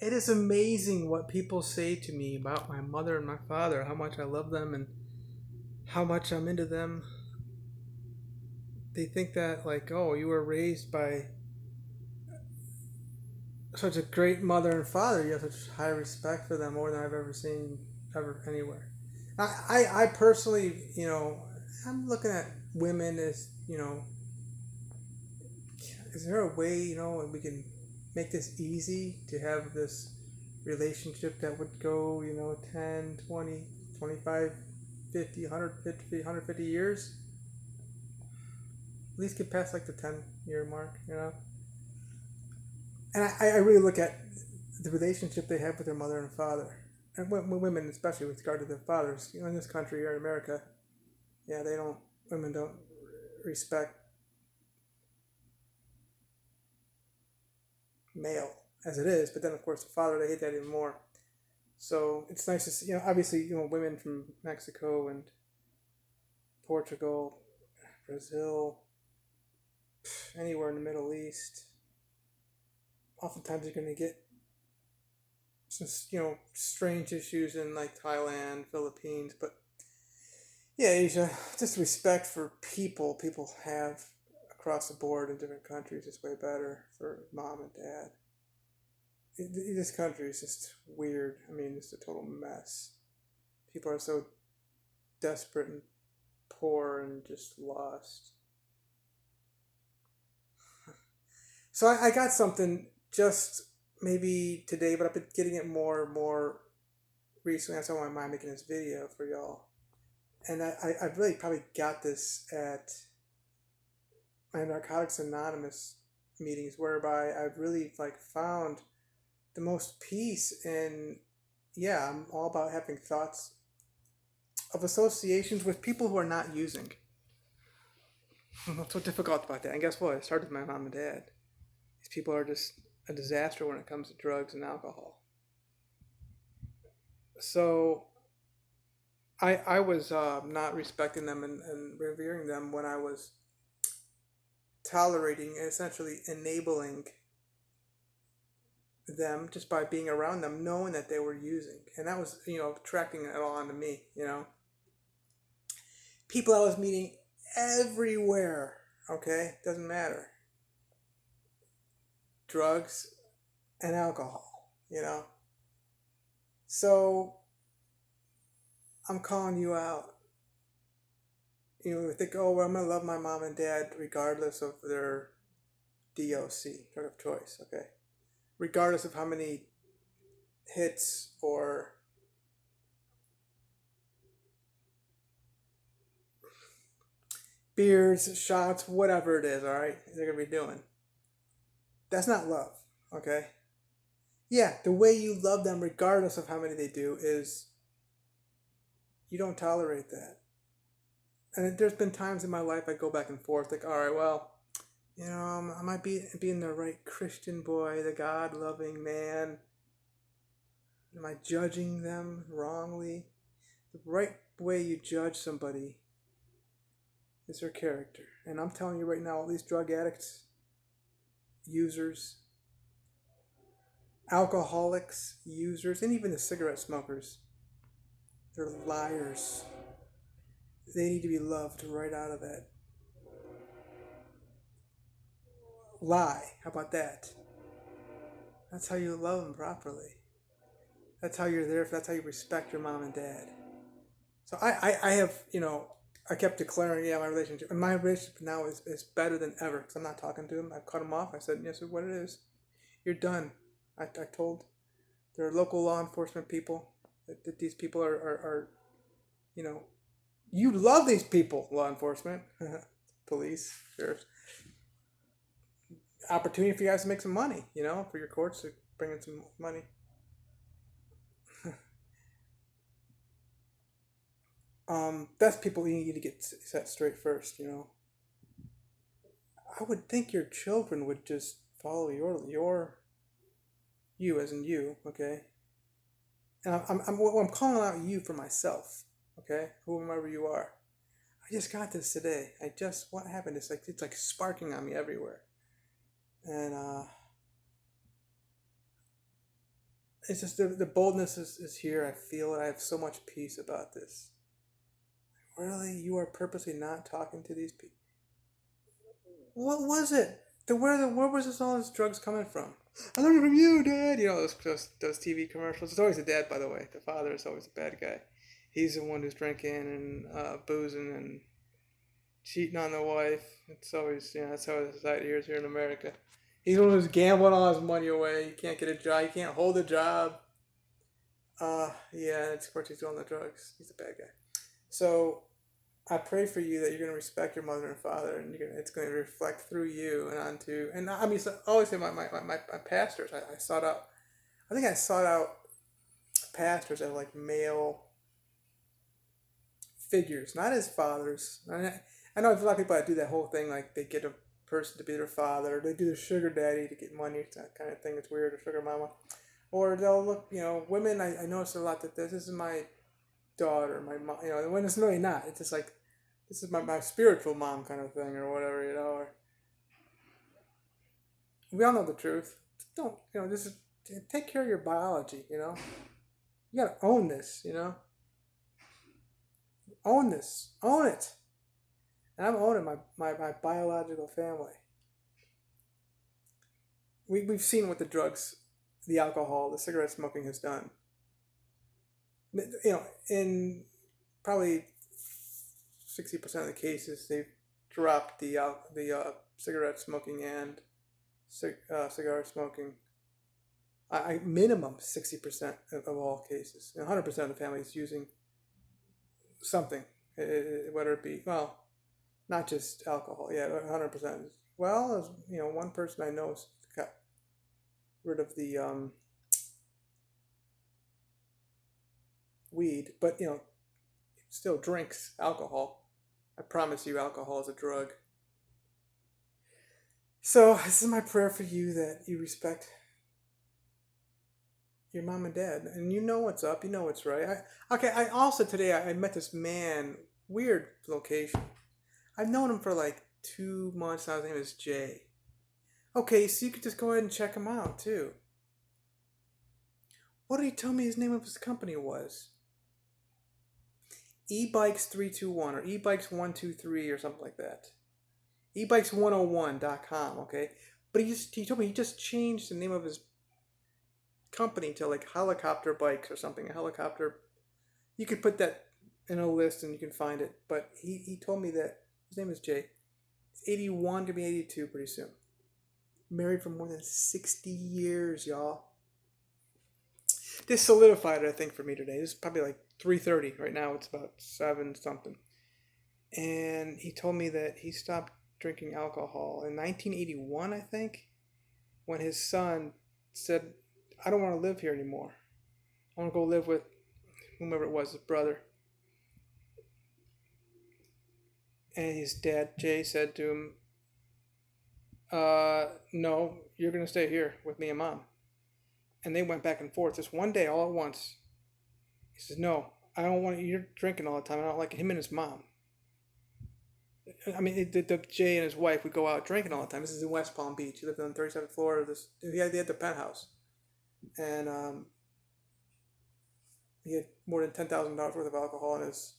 it is amazing what people say to me about my mother and my father, how much I love them and how much I'm into them. They think that, like, oh, you were raised by such a great mother and father. You have such high respect for them, more than I've ever seen ever anywhere. I personally, I'm looking at women as, is there a way, we can make this easy to have this relationship that would go, 10, 20, 25, 50, 150, 150 years? At least get past like the 10-year mark. And I really look at the relationship they have with their mother and father. And women, especially with regard to their fathers, in this country or in America, yeah, women don't respect male as it is, but then of course the father, they hate that even more. So it's nice to see, obviously, women from Mexico and Portugal, Brazil, anywhere in the Middle East, oftentimes you're going to get some, strange issues in like Thailand, Philippines, but yeah, Asia, just respect for people have across the board in different countries is way better for mom and dad. This country is just weird. I mean, it's a total mess. People are so desperate and poor and just lost. So I got something just maybe today, but I've been getting it more and more recently. That's why I'm making this video for y'all. And I really probably got this at my Narcotics Anonymous meetings, whereby I've really like found the most peace in, yeah, I'm all about having thoughts of associations with people who are not using. What's so difficult about that? And guess what? It started with my mom and dad. These people are just a disaster when it comes to drugs and alcohol. So I was not respecting them and revering them when I was tolerating and essentially enabling them just by being around them, knowing that they were using. And that was, attracting it all onto me. People I was meeting everywhere, okay? Doesn't matter. Drugs and alcohol. So I'm calling you out. Think, oh, well, I'm going to love my mom and dad regardless of their DOC, drug of choice, okay? Regardless of how many hits or beers, shots, whatever it is, all right, they're going to be doing. That's not love, okay? Yeah, the way you love them, regardless of how many they do, is you don't tolerate that. And there's been times in my life I go back and forth, like, all right, well, I might be being the right Christian boy, the God loving man. Am I judging them wrongly? The right way you judge somebody is their character. And I'm telling you right now, all these drug addicts, users, alcoholics, users, and even the cigarette smokers, they're liars. They need to be loved right out of that lie. How about that? That's how you love them properly. That's how you're there. That's how you respect your mom and dad. So I have, I kept declaring, yeah, my relationship. And my relationship now is better than ever because I'm not talking to him. I've cut him off. I said, yes, what it is. You're done. I told their local law enforcement people that these people are, you know, you love these people, law enforcement, police, sheriffs. Opportunity for you guys to make some money, for your courts to bring in some money. That's people you need to get set straight first. I would think your children would just follow your you as in you, okay? And I'm calling out you for myself, okay? Whomever you are. I just got this today. What happened? It's like sparking on me everywhere. And it's just the boldness is here. I feel it. I have so much peace about this. Really, you are purposely not talking to these people. What was it? Where was this all this drugs coming from? I learned it from you, Dad. You know those TV commercials. It's always the dad, by the way. The father is always the bad guy. He's the one who's drinking and boozing and cheating on the wife. It's always that's how the society is here in America. He's the one who's gambling all his money away. He can't get a job. He can't hold a job. Yeah, of course he's doing the drugs. He's a bad guy. So I pray for you that you're going to respect your mother and father, and it's going to reflect through you and onto. And I mean, so I always say my pastors. I sought out. I think I sought out pastors as like male figures, not as fathers. I know a lot of people that do that whole thing, like they get a person to be their father, or they do the sugar daddy to get money, that kind of thing. It's weird, or sugar mama, or they'll look. Women. I notice a lot that this is my daughter, my mom. When it's really not. It's just like this is my spiritual mom kind of thing, or whatever. Or we all know the truth. Don't this is take care of your biology. You gotta own this. Own this. Own it. And I'm owning my biological family. We've seen what the drugs, the alcohol, the cigarette smoking has done. In probably 60% of the cases, they've dropped the cigarette smoking and cigar smoking. I minimum 60% of all cases. 100% of the family is using something, whether it be not just alcohol. Yeah, 100%. Well, one person I know got rid of the weed, but still drinks alcohol. I promise you, alcohol is a drug. So this is my prayer for you, that you respect your mom and dad, and you know what's up, you know what's right. I also today I met this man, weird location. I've known him for like 2 months now. His name is Jay. Okay, so you could just go ahead and check him out too. What did he tell me his name of his company was? E-Bikes 321 or E-Bikes 123 or something like that. ebikes101.com, okay? But he told me he just changed the name of his company to like Helicopter Bikes or something. A helicopter. You could put that in a list and you can find it. But he told me that his name is Jay. He's 81, gonna be 82 pretty soon. Married for more than 60 years, y'all. This solidified it, I think, for me today. This is probably like 3:30 right now. It's about 7 something. And he told me that he stopped drinking alcohol in 1981, I think, when his son said, I don't want to live here anymore. I want to go live with whomever it was, his brother. And his dad, Jay, said to him, no, you're going to stay here with me and mom. And they went back and forth just one day all at once. He says, no, I don't want you. You're drinking all the time. I don't like him and his mom. I mean, the Jay and his wife would go out drinking all the time. This is in West Palm Beach. He lived on the 37th floor of this. They had the penthouse. And he had more than $10,000 worth of alcohol in his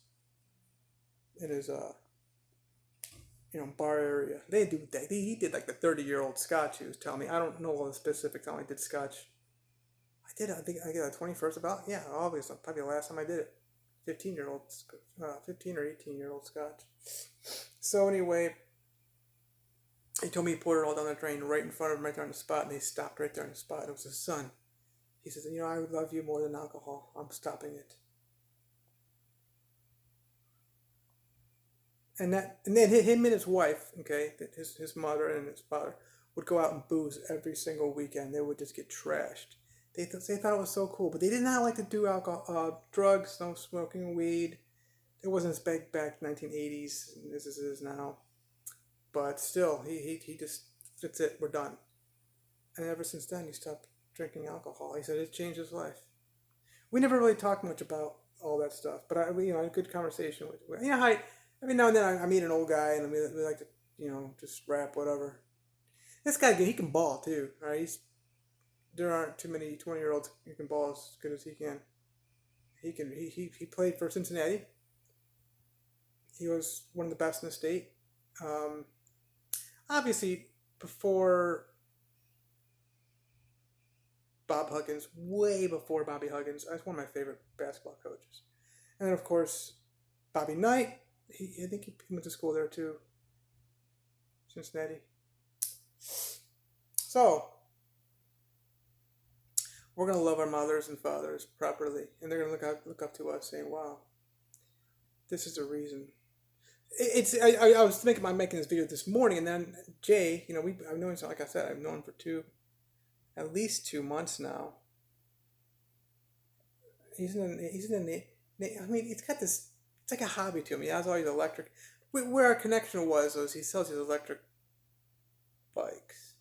bar area. He did like the 30-year-old scotch. He was telling me. I don't know all the specifics on. I did scotch. I think I got a 21st about. Yeah, obviously probably the last time I did it. 15 or 18-year-old scotch. So anyway, he told me he poured it all down the drain right in front of him, right there on the spot, and they stopped right there on the spot. It was his son. He says, I would love you more than alcohol. I'm stopping it. And then him and his wife, okay, his mother and his father would go out and booze every single weekend. They would just get trashed. They thought it was so cool, but they did not like to do alcohol, drugs, no smoking weed. It wasn't as big back in the 1980s as it is now. But still, he just, that's it, we're done. And ever since then, he stopped drinking alcohol. He said it changed his life. We never really talked much about all that stuff, but I had a good conversation with. Every now and then I meet an old guy and we like to just rap whatever. This guy, he can ball too. Right? there aren't too many 20-year-olds who can ball as good as he can. He played for Cincinnati. He was one of the best in the state. Um, Obviously, before Bob Huggins, way before Bobby Huggins, that's one of my favorite basketball coaches. And then, of course, Bobby Knight. I think he went to school there too, Cincinnati. So we're gonna love our mothers and fathers properly, and they're gonna look up to us, saying, "Wow, this is the reason." I was making this video this morning, and then Jay, I've known him, like I said, I've known him for at least 2 months now. He's in the I mean, it's got this. It's like a hobby to him. He has all these electric. Where our connection was he sells these electric bikes.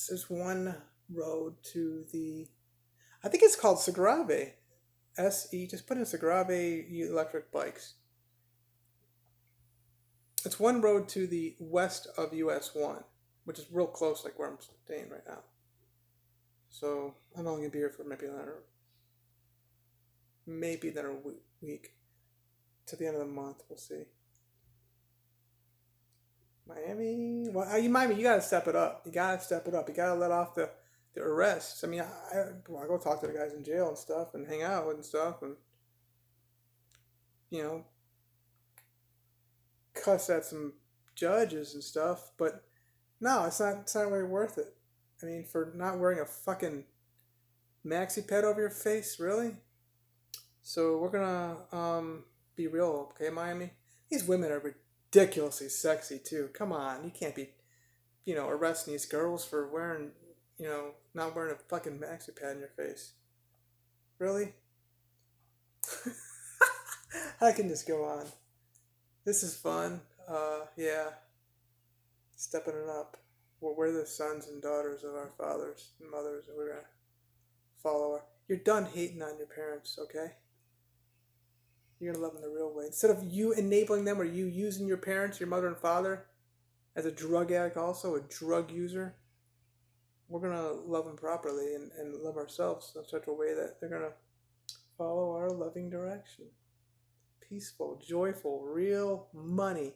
There's one road to the. I think it's called Sagrave. SE. Just put in Sagrave electric bikes. It's one road to the west of US 1, which is real close, like where I'm staying right now. So I'm only gonna be here for maybe another week to the end of the month. We'll see. Miami. Well, Miami, you gotta step it up. You gotta step it up. You gotta let off the arrests. I mean, I go talk to the guys in jail and stuff, and hang out and stuff, and you know, cuss at some judges and stuff. But no, it's not. It's not really worth it. I mean, for not wearing a fucking maxi pad over your face, really. So we're gonna be real, okay, Miami? These women are ridiculously sexy too. Come on, you can't be, arresting these girls for wearing, not wearing a fucking maxi pad in your face. Really? I can just go on. This is fun. Yeah. Stepping it up. We're the sons and daughters of our fathers and mothers, and we're gonna follow our. You're done hating on your parents, okay? You're gonna love them the real way. Instead of you enabling them or you using your parents, your mother and father, as a drug addict, also a drug user, we're gonna love them properly and love ourselves in such a way that they're gonna follow our loving direction. Peaceful, joyful, real money